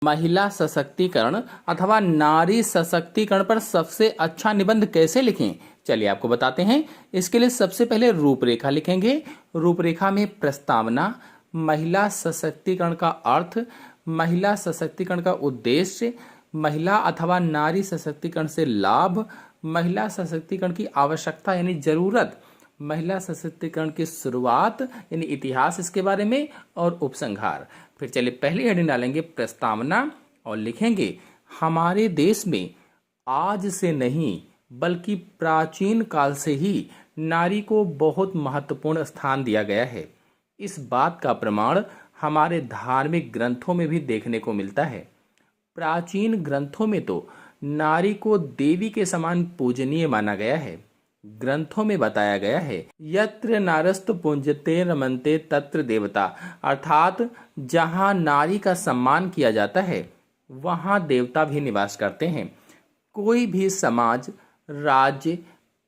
महिला सशक्तिकरण अथवा नारी सशक्तिकरण पर सबसे अच्छा निबंध कैसे लिखें, चलिए आपको बताते हैं। इसके लिए सबसे पहले रूपरेखा लिखेंगे। रूपरेखा में प्रस्तावना, महिला सशक्तिकरण का अर्थ, महिला सशक्तिकरण का उद्देश्य, महिला अथवा नारी सशक्तिकरण से लाभ, महिला सशक्तिकरण की आवश्यकता यानी जरूरत, महिला सशक्तिकरण की शुरुआत यानी इतिहास इसके बारे में, और उपसंहार। फिर चलिए पहली हेडिंग डालेंगे प्रस्तावना और लिखेंगे हमारे देश में आज से नहीं बल्कि प्राचीन काल से ही नारी को बहुत महत्वपूर्ण स्थान दिया गया है। इस बात का प्रमाण हमारे धार्मिक ग्रंथों में भी देखने को मिलता है। प्राचीन ग्रंथों में तो नारी को देवी के समान पूजनीय माना गया है। ग्रंथों में बताया गया है यत्र नारस्त पूज्यते रमन्ते तत्र देवता, अर्थात जहाँ नारी का सम्मान किया जाता है वहाँ देवता भी निवास करते हैं। कोई भी समाज, राज्य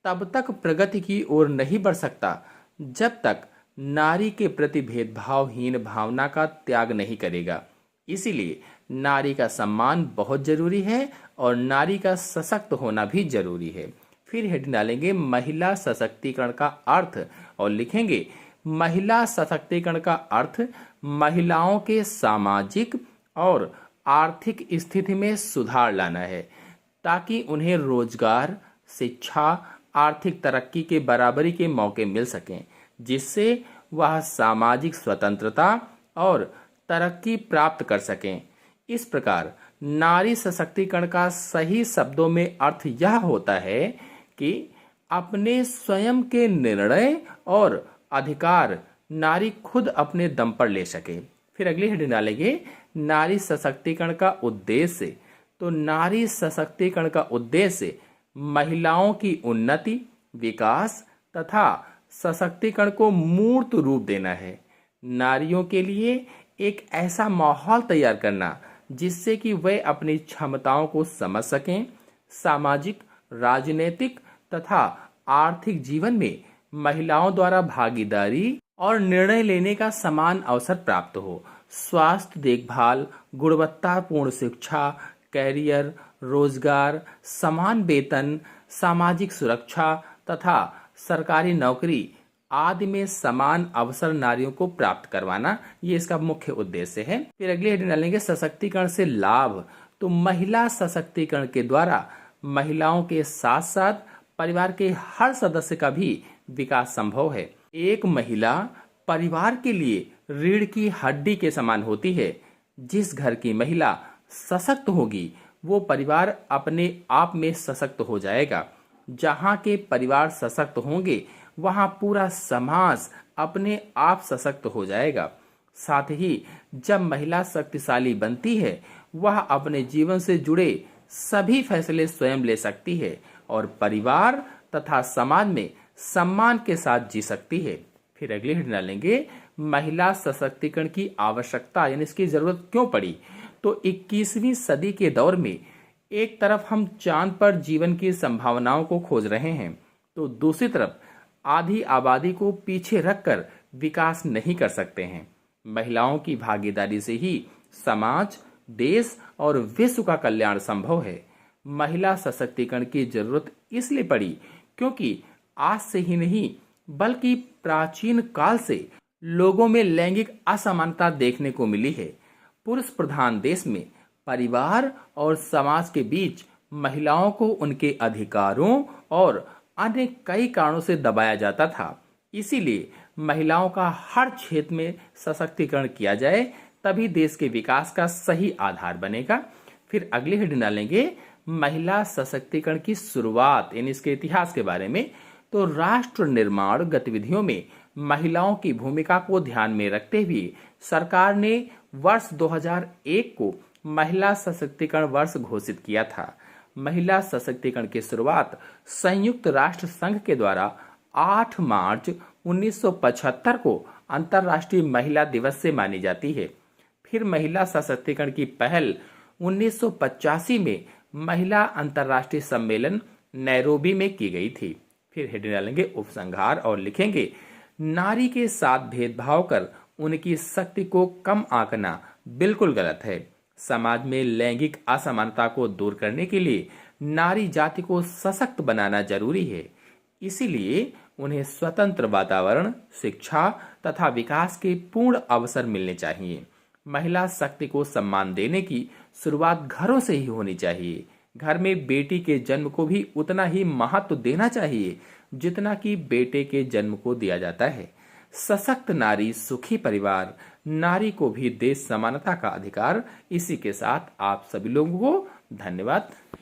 तब तक प्रगति की ओर नहीं बढ़ सकता जब तक नारी के प्रति भेदभावहीन भावना का त्याग नहीं करेगा। इसीलिए नारी का सम्मान बहुत जरूरी है और नारी का सशक्त होना भी जरूरी है। फिर हेडिंग डालेंगे महिला सशक्तिकरण का अर्थ और लिखेंगे महिला सशक्तिकरण का अर्थ महिलाओं के सामाजिक और आर्थिक स्थिति में सुधार लाना है ताकि उन्हें रोजगार, शिक्षा, आर्थिक तरक्की के बराबरी के मौके मिल सकें, जिससे वह सामाजिक स्वतंत्रता और तरक्की प्राप्त कर सकें। इस प्रकार नारी सशक्तिकरण का सही शब्दों में अर्थ यह होता है कि अपने स्वयं के निर्णय और अधिकार नारी खुद अपने दम पर ले सके। फिर अगली हेडिंग डालेंगे नारी सशक्तिकरण का उद्देश्य। तो नारी सशक्तिकरण का उद्देश्य महिलाओं की उन्नति, विकास तथा सशक्तिकरण को मूर्त रूप देना है। नारियों के लिए एक ऐसा माहौल तैयार करना जिससे कि वे अपनी क्षमताओं को समझ सकें, सामाजिक, राजनीतिक तथा आर्थिक जीवन में महिलाओं द्वारा भागीदारी और निर्णय लेने का समान अवसर प्राप्त हो। स्वास्थ्य देखभाल, गुणवत्तापूर्ण शिक्षा, कैरियर, रोजगार, समान वेतन, सामाजिक सुरक्षा तथा सरकारी नौकरी आदि में समान अवसर नारियों को प्राप्त करवाना, ये इसका मुख्य उद्देश्य है। फिर अगली हेडिंग डालेंगे सशक्तिकरण से लाभ। तो महिला सशक्तिकरण के द्वारा महिलाओं के साथ साथ परिवार के हर सदस्य का भी विकास संभव है। एक महिला परिवार के लिए रीढ़ की हड्डी के समान होती है। जिस घर की महिला सशक्त होगी वो परिवार अपने आप में सशक्त हो जाएगा। जहाँ के परिवार सशक्त होंगे वहाँ पूरा समाज अपने आप सशक्त हो जाएगा। साथ ही जब महिला शक्तिशाली बनती है वह अपने जीवन से जुड़े सभी फैसले स्वयं ले सकती है और परिवार तथा समाज में सम्मान के साथ जी सकती है। फिर अगली हेडिंग डालेंगे महिला सशक्तिकरण की आवश्यकता यानी इसकी जरूरत क्यों पड़ी। तो 21वीं सदी के दौर में एक तरफ हम चांद पर जीवन की संभावनाओं को खोज रहे हैं तो दूसरी तरफ आधी आबादी को पीछे रखकर विकास नहीं कर सकते हैं। महिलाओं की भागीदारी से ही समाज, देश और विश्व का कल्याण संभव है। महिला सशक्तिकरण की जरूरत इसलिए पड़ी क्योंकि आज से ही नहीं बल्कि प्राचीन काल से लोगों में लैंगिक असमानता देखने को मिली है। पुरुष प्रधान देश में परिवार और समाज के बीच महिलाओं को उनके अधिकारों और अन्य कई कारणों से दबाया जाता था। इसीलिए महिलाओं का हर क्षेत्र में सशक्तिकरण किया जाए तभी देश के विकास का सही आधार बनेगा। फिर अगली हेडिंग डालेंगे महिला सशक्तिकरण की शुरुआत यानी इसके इतिहास के बारे में। तो राष्ट्र निर्माण गतिविधियों में महिलाओं की भूमिका को ध्यान में रखते हुए सरकार ने वर्ष 2001 को महिला सशक्तिकरण वर्ष घोषित किया था। महिला सशक्तिकरण की शुरुआत संयुक्त राष्ट्र संघ के द्वारा 8 मार्च 1975 को अंतर्राष्ट्रीय महिला दिवस से मानी जाती है। फिर महिला सशक्तिकरण की पहल 1985 में महिला अंतर्राष्ट्रीय सम्मेलन नैरोबी में की गई थी। फिर हेडिंग डालेंगे उपसंहार और लिखेंगे नारी के साथ भेदभाव कर उनकी शक्ति को कम आंकना बिल्कुल गलत है। समाज में लैंगिक असमानता को दूर करने के लिए नारी जाति को सशक्त बनाना जरूरी है। इसीलिए उन्हें स्वतंत्र वातावरण, शिक्षा तथा विकास के पूर्ण अवसर मिलने चाहिए। महिला शक्ति को सम्मान देने की शुरुआत घरों से ही होनी चाहिए। घर में बेटी के जन्म को भी उतना ही महत्व देना चाहिए जितना कि बेटे के जन्म को दिया जाता है। सशक्त नारी सुखी परिवार, नारी को भी देश समानता का अधिकार। इसी के साथ आप सभी लोगों को धन्यवाद।